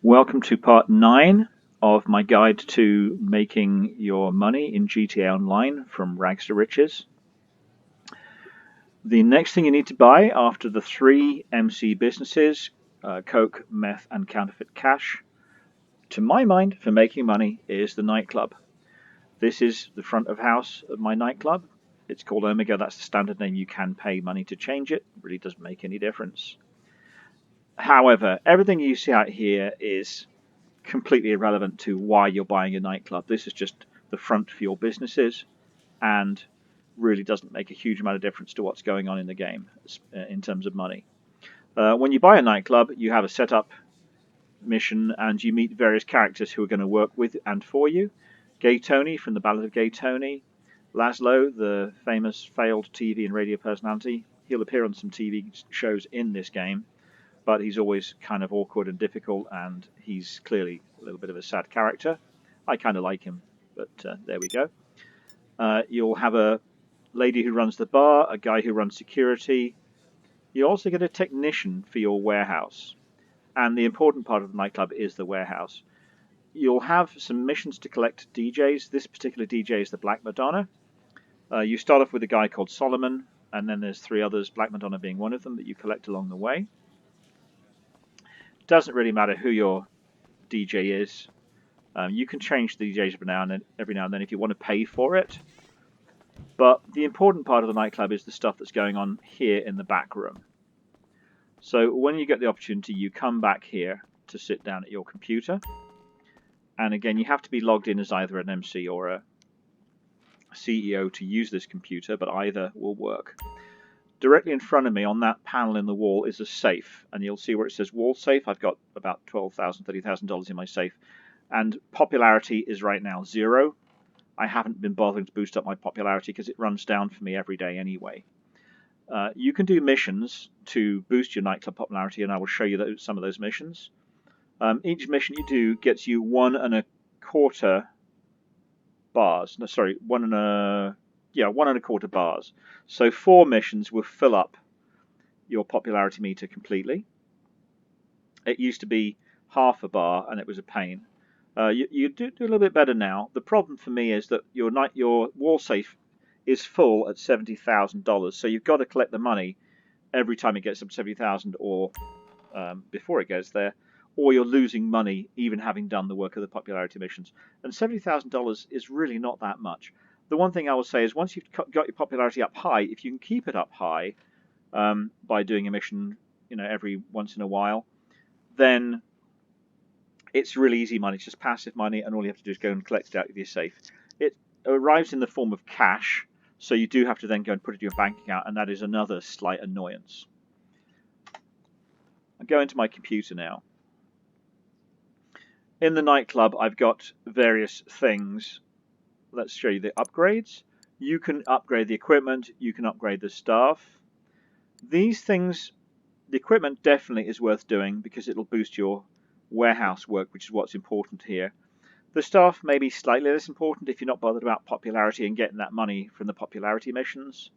Welcome to part 9 of my guide to making your money in GTA Online from rags to riches. The next thing you need to buy after the 3 MC businesses, coke, meth and counterfeit cash, to my mind, for making money, is the nightclub. This is the front of house of my nightclub. It's called Omega. That's the standard name. You can pay money to change it. It really doesn't make any difference. However, everything you see out here is completely irrelevant to why you're buying a nightclub. This is just the front for your businesses and really doesn't make a huge amount of difference to what's going on in the game in terms of money. When you buy a nightclub, you have a setup mission and you meet various characters who are going to work with and for you. Gay Tony from the Ballad of Gay Tony, Laszlo, the famous failed TV and radio personality. He'll appear on some TV shows in this game, but he's always kind of awkward and difficult, and he's clearly a little bit of a sad character. I kind of like him, but there we go. You'll have a lady who runs the bar, a guy who runs security. You also get a technician for your warehouse, and the important part of the nightclub is the warehouse. You'll have some missions to collect DJs. This particular DJ is the Black Madonna. You start off with a guy called Solomon, and then there's 3 others, Black Madonna being one of them, that you collect along the way. Doesn't really matter who your DJ is. You can change the DJs every now and then if you want to pay for it. But the important part of the nightclub is the stuff that's going on here in the back room. So when you get the opportunity, you come back here to sit down at your computer. And again, you have to be logged in as either an MC or a CEO to use this computer, but either will work. Directly in front of me on that panel in the wall is a safe, and you'll see where it says wall safe. I've got about $12,000, $30,000 in my safe, and popularity is right now 0. I haven't been bothering to boost up my popularity because it runs down for me every day anyway. You can do missions to boost your nightclub popularity, and I will show you some of those missions. Each mission you do gets you 1 1/4 bars. No, sorry, 1 1/4 bars. So 4 missions will fill up your popularity meter completely. It used to be half a bar, and it was a pain. You do a little bit better now. The problem for me is that your wall safe is full at $70,000, so you've got to collect the money every time it gets up to 70,000, or before it gets there, or you're losing money even having done the work of the popularity missions. And $70,000 is really not that much. The one thing I will say is once you've got your popularity up high, if you can keep it up high by doing a mission, every once in a while, then it's really easy money. It's just passive money, and all you have to do is go and collect it out of your safe. It arrives in the form of cash, so you do have to then go and put it in your bank account, and that is another slight annoyance. I'll go into my computer now. In the nightclub, I've got various things. Let's show you the upgrades. You can upgrade the equipment, you can upgrade the staff. These things, the equipment definitely is worth doing because it'll boost your warehouse work, which is what's important here. The staff may be slightly less important if you're not bothered about popularity and getting that money from the popularity missions.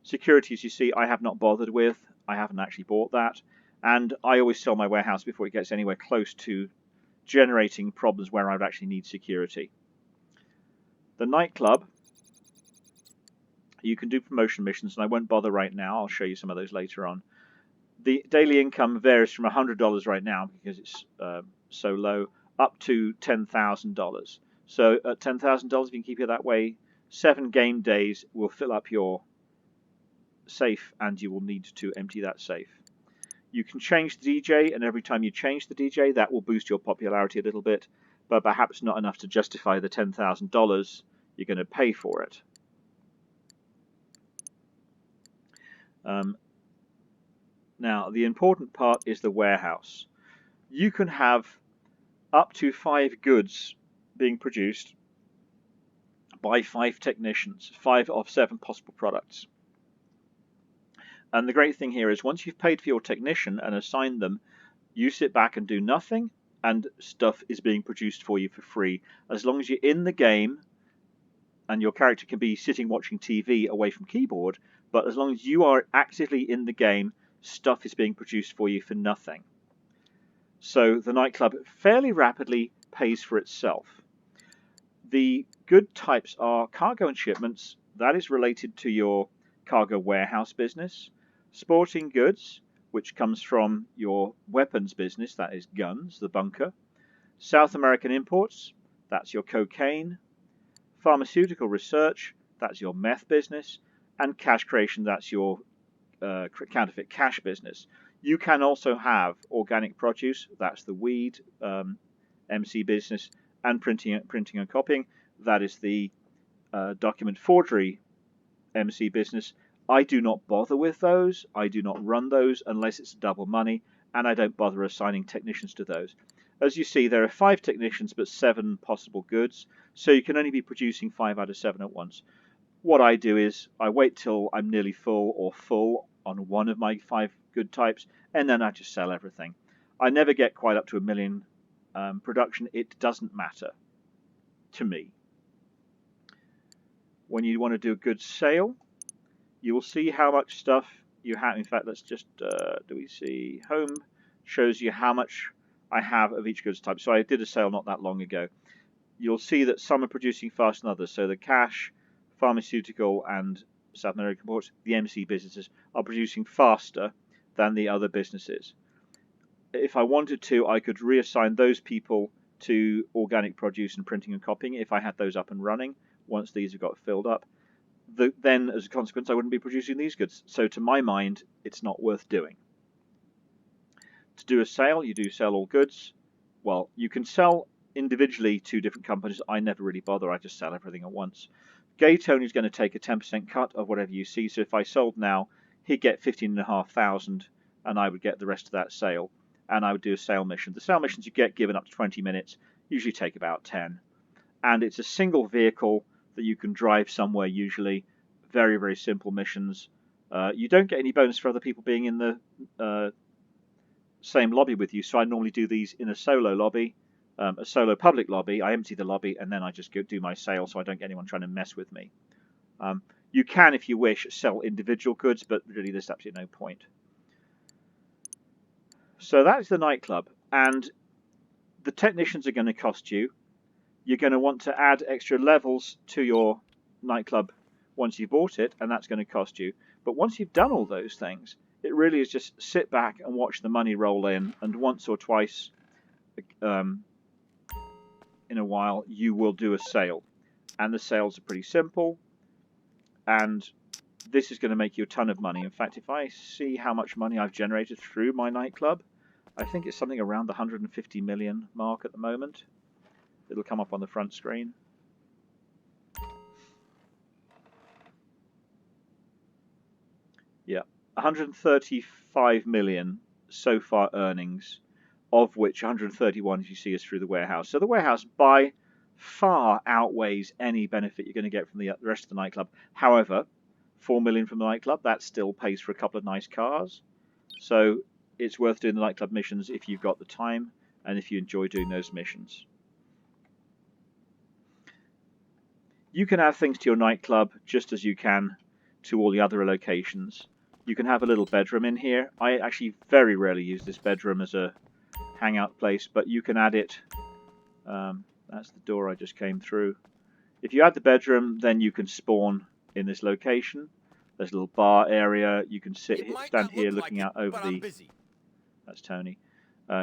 Security, as you see, I have not bothered with. I haven't actually bought that. And I always sell my warehouse before it gets anywhere close to generating problems where I would actually need security. The nightclub, you can do promotion missions, and I won't bother right now. I'll show you some of those later on. The daily income varies from $100 right now because it's so low, up to $10,000. So at $10,000, if you can keep it that way, 7 game days will fill up your safe, and you will need to empty that safe. You can change the DJ, and every time you change the DJ, that will boost your popularity a little bit, but perhaps not enough to justify the $10,000 you're going to pay for it. Now, the important part is the warehouse. You can have up to 5 goods being produced by 5 technicians, 5 of 7 possible products. And the great thing here is once you've paid for your technician and assigned them, you sit back and do nothing, and stuff is being produced for you for free. As long as you're in the game, and your character can be sitting watching TV away from keyboard, but as long as you are actively in the game, stuff is being produced for you for nothing. So the nightclub fairly rapidly pays for itself. The good types are cargo and shipments. That is related to your cargo warehouse business. Sporting goods, which comes from your weapons business, that is guns, the bunker. South American imports, that's your cocaine. Pharmaceutical research, that's your meth business. And cash creation, that's your counterfeit cash business. You can also have organic produce, that's the weed MC business, and printing and copying, that is the document forgery MC business. I do not bother with those. I do not run those unless it's double money, and I don't bother assigning technicians to those. As you see, there are 5 technicians but 7 possible goods, so you can only be producing 5 out of 7 at once. What I do is I wait till I'm nearly full or full on one of my 5 good types, and then I just sell everything. I never get quite up to 1 million production. It doesn't matter to me. When you want to do a good sale, you will see how much stuff you have. In fact, let's just, do we see home? Shows you how much I have of each goods type. So I did a sale not that long ago. You'll see that some are producing faster than others. So the cash, pharmaceutical, and South American ports, the MC businesses, are producing faster than the other businesses. If I wanted to, I could reassign those people to organic produce and printing and copying if I had those up and running once these have got filled up. Then, as a consequence, I wouldn't be producing these goods. So to my mind, it's not worth doing. To do a sale, you do sell all goods. Well, you can sell individually to different companies. I never really bother. I just sell everything at once. Gay Tony's going to take a 10% cut of whatever you see. So if I sold now, he'd get 15,500 and I would get the rest of that sale. And I would do a sale mission. The sale missions you get given up to 20 minutes, usually take about 10. And it's a single vehicle that you can drive somewhere usually. Very, very simple missions. You don't get any bonus for other people being in the same lobby with you, so I normally do these in a solo lobby, a solo public lobby. I empty the lobby and then I just go do my sale so I don't get anyone trying to mess with me. You can, if you wish, sell individual goods, but really there's absolutely no point. So that is the nightclub, and the technicians are going to cost you. You're going to want to add extra levels to your nightclub once you've bought it, and that's going to cost you. But once you've done all those things, it really is just sit back and watch the money roll in, and once or twice in a while you will do a sale. And the sales are pretty simple, and this is going to make you a ton of money. In fact, if I see how much money I've generated through my nightclub, I think it's something around the 150 million mark at the moment. It'll come up on the front screen. Yeah, 135 million so far earnings, of which 131, as you see, is through the warehouse. So the warehouse by far outweighs any benefit you're going to get from the rest of the nightclub. However, 4 million from the nightclub, that still pays for a couple of nice cars. So it's worth doing the nightclub missions if you've got the time and if you enjoy doing those missions. You can add things to your nightclub just as you can to all the other locations. You can have a little bedroom in here. I actually very rarely use this bedroom as a hangout place, but you can add it. That's the door I just came through. If you add the bedroom, then you can spawn in this location. There's a little bar area. You can stand here looking out over the... That's Tony.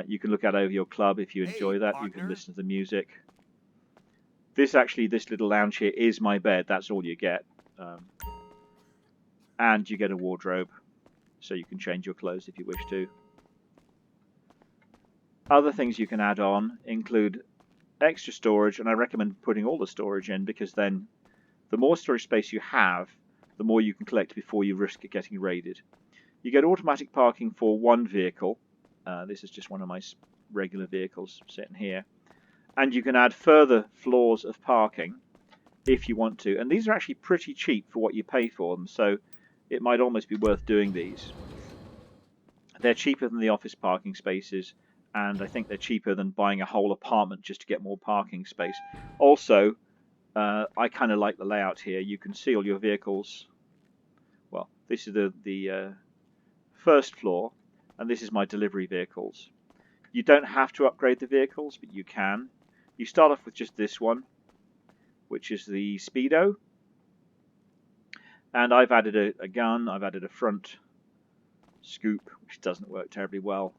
You can look out over your club if you enjoy that. You can listen to the music. This little lounge here is my bed. That's all you get. And you get a wardrobe, so you can change your clothes if you wish to. Other things you can add on include extra storage, and I recommend putting all the storage in, because then the more storage space you have, the more you can collect before you risk getting raided. You get automatic parking for one vehicle. This is just one of my regular vehicles sitting here. And you can add further floors of parking if you want to. And these are actually pretty cheap for what you pay for them, so it might almost be worth doing these. They're cheaper than the office parking spaces, and I think they're cheaper than buying a whole apartment just to get more parking space. Also, I kind of like the layout here. You can see all your vehicles. Well, this is the first floor, and this is my delivery vehicles. You don't have to upgrade the vehicles, but you can. You start off with just this one, which is the Speedo. And I've added a gun, I've added a front scoop, which doesn't work terribly well.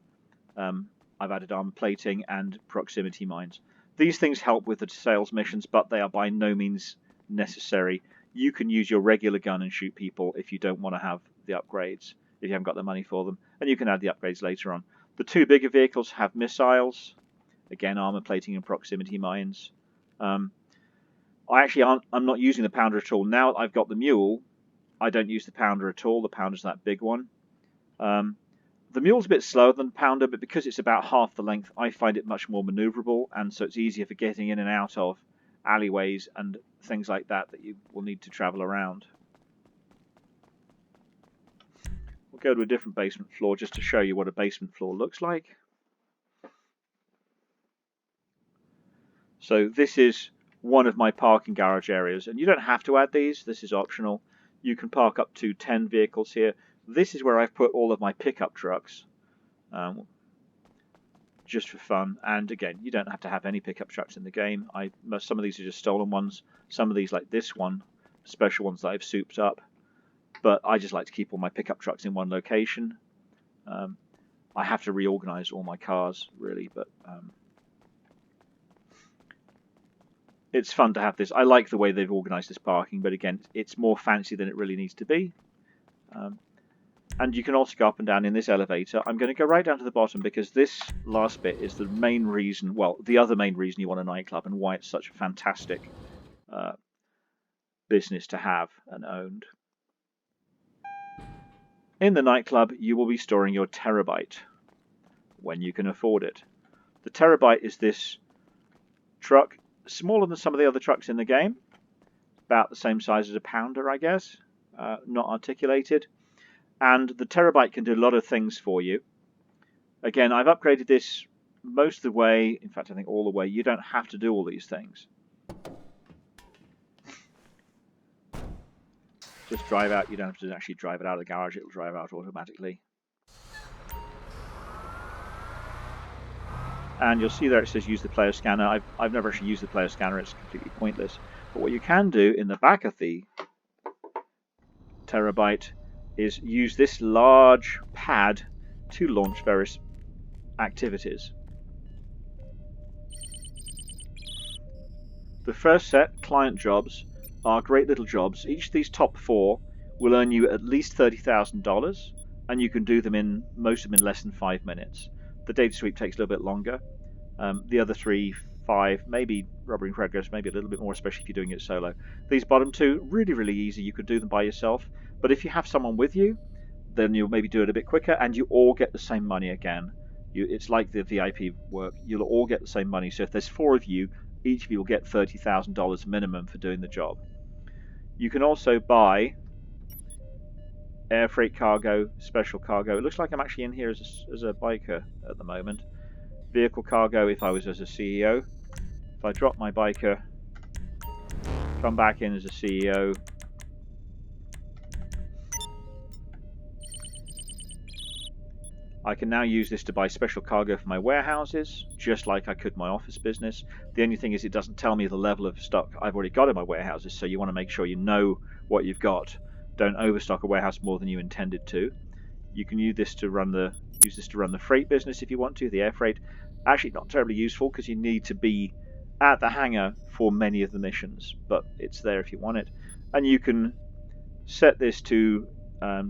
I've added armor plating and proximity mines. These things help with the sales missions, but they are by no means necessary. You can use your regular gun and shoot people if you don't want to have the upgrades, if you haven't got the money for them, and you can add the upgrades later on. The two bigger vehicles have missiles, again armor plating and proximity mines. I'm not using the Pounder at all. Now I've got the Mule, I don't use the Pounder at all. The Pounder's that big one. The Mule's a bit slower than the Pounder, but because it's about half the length, I find it much more maneuverable, and so it's easier for getting in and out of alleyways and things like that you will need to travel around. We'll go to a different basement floor just to show you what a basement floor looks like. So this is one of my parking garage areas, and you don't have to add these. This is optional. You can park up to 10 vehicles here. This is where I've put all of my pickup trucks, just for fun. And again, you don't have to have any pickup trucks in the game. Some of these are just stolen ones. Some of these, like this one, special ones that I've souped up. But I just like to keep all my pickup trucks in one location. I have to reorganize all my cars, really, but it's fun to have this. I like the way they've organized this parking, but again, it's more fancy than it really needs to be. And you can also go up and down in this elevator. I'm going to go right down to the bottom because this last bit is the main reason, well, the other main reason you want a nightclub and why it's such a fantastic business to have and owned. In the nightclub, you will be storing your terabyte when you can afford it. The terabyte is this truck, smaller than some of the other trucks in the game, about the same size as a Pounder, I guess, not articulated. And the terabyte can do a lot of things for you. Again, I've upgraded this most of the way, in fact I think all the way. You don't have to do all these things. Just drive out, you don't have to actually drive it out of the garage, it'll drive out automatically. And you'll see there it says use the player scanner. I've never actually used the player scanner, it's completely pointless. But what you can do in the back of the terabyte is use this large pad to launch various activities. The first set, client jobs, are great little jobs. Each of these top 4 will earn you at least $30,000, and you can do them most of them in less than 5 minutes. The data sweep takes a little bit longer. The other 3, 5, maybe Robbery and Progress, maybe a little bit more, especially if you're doing it solo. These bottom 2, really easy. You could do them by yourself. But if you have someone with you, then you'll maybe do it a bit quicker, and you all get the same money again. It's like the VIP work. You'll all get the same money. So if there's 4 of you, each of you will get $30,000 minimum for doing the job. You can also buy air freight cargo, special cargo. It looks like I'm actually in here as a biker at the moment. Vehicle cargo if I was as a CEO. If I drop my biker, come back in as a CEO, I can now use this to buy special cargo for my warehouses, just like I could my office business. The only thing is it doesn't tell me the level of stock I've already got in my warehouses, so you want to make sure you know what you've got. Don't overstock a warehouse more than you intended to. You can use this to run the freight business if you want to, the air freight. Actually not terribly useful because you need to be at the hangar for many of the missions, but it's there if you want it. And you can set this to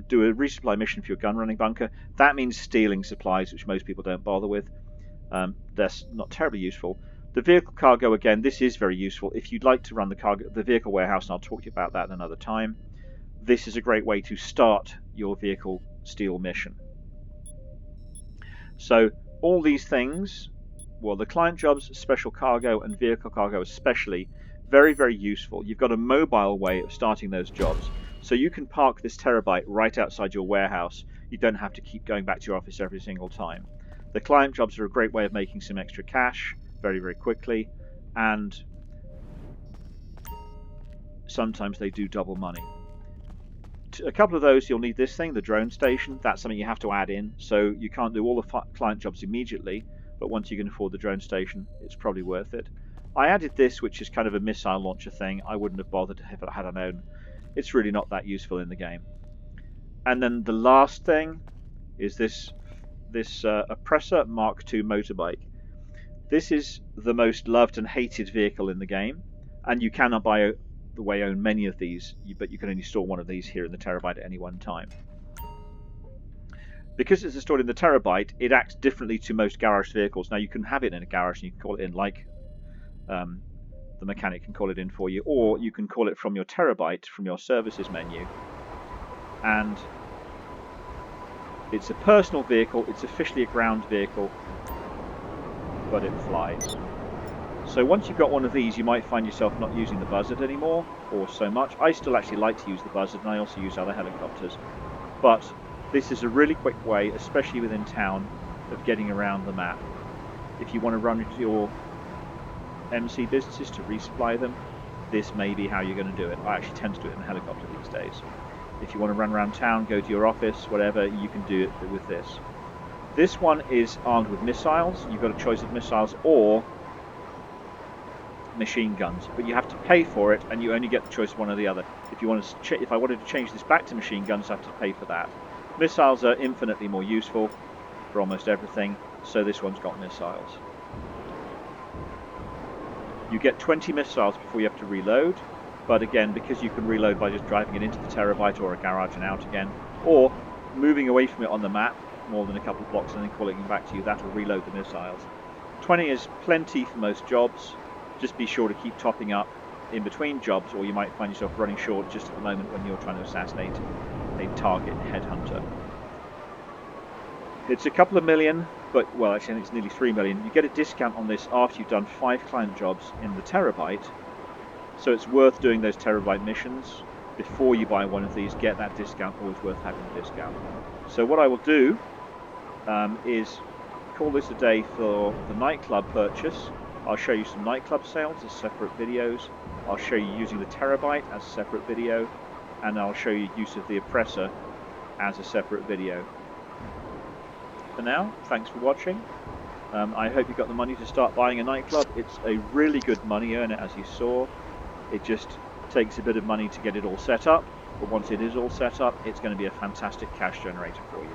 do a resupply mission for your gun running bunker. That means stealing supplies, which most people don't bother with. That's not terribly useful. The vehicle cargo, again, this is very useful. If you'd like to run the vehicle warehouse, and I'll talk to you about that another time, this is a great way to start your vehicle steal mission. So all these things, well, the client jobs, special cargo, and vehicle cargo especially, very useful. You've got a mobile way of starting those jobs. So you can park this terabyte right outside your warehouse. You don't have to keep going back to your office every single time. The client jobs are a great way of making some extra cash very quickly, and sometimes they do double money. A couple of those, you'll need this thing, the drone station. That's something you have to add in, so you can't do all the client jobs immediately, but once you can afford the drone station, it's probably worth it. I added this, which is kind of a missile launcher thing. I wouldn't have bothered if I had known. It's really not that useful in the game. And then the last thing is this Oppressor Mark II motorbike. This is the most loved and hated vehicle in the game, and you cannot, by the way, own many of these, but you can only store one of these here in the Terabyte at any one time. Because it's stored in the Terabyte, it acts differently to most garage vehicles. Now, you can have it in a garage and you can call it in like the mechanic can call it in for you, or you can call it from your Terabyte, from your services menu. And it's a personal vehicle, it's officially a ground vehicle, but it flies. So once you've got one of these, you might find yourself not using the Buzzard anymore, or so much. I still actually like to use the Buzzard, and I also use other helicopters. But this is a really quick way, especially within town, of getting around the map. If you want to run into your MC businesses to resupply them, this may be how you're going to do it. I actually tend to do it in a helicopter these days. If you want to run around town, go to your office, whatever, you can do it with this. This one is armed with missiles. You've got a choice of missiles or machine guns, but you have to pay for it, and you only get the choice of one or the other. If I wanted to change this back to machine guns, I have to pay for that. Missiles are infinitely more useful for almost everything, so this one's got missiles. You get 20 missiles before you have to reload, but again, because you can reload by just driving it into the Terabyte or a garage and out again, or moving away from it on the map more than a couple of blocks and then calling it back to you, that'll reload the missiles. 20 is plenty for most jobs. Just be sure to keep topping up in between jobs, or you might find yourself running short just at the moment when you're trying to assassinate a target headhunter. It's a couple of million, but, well, actually I think it's nearly 3 million. You get a discount on this after you've done 5 client jobs in the Terabyte, so it's worth doing those Terabyte missions before you buy one of these. Get that discount, always worth having the discount. So what I will do is call this a day for the nightclub purchase. I'll show you some nightclub sales as separate videos. I'll show you using the Terabyte as a separate video, and I'll show you use of the Oppressor as a separate video. For now, thanks for watching. I hope you got the money to start buying a nightclub. It's a really good money earner, as you saw. It just takes a bit of money to get it all set up, but once it is all set up, it's going to be a fantastic cash generator for you.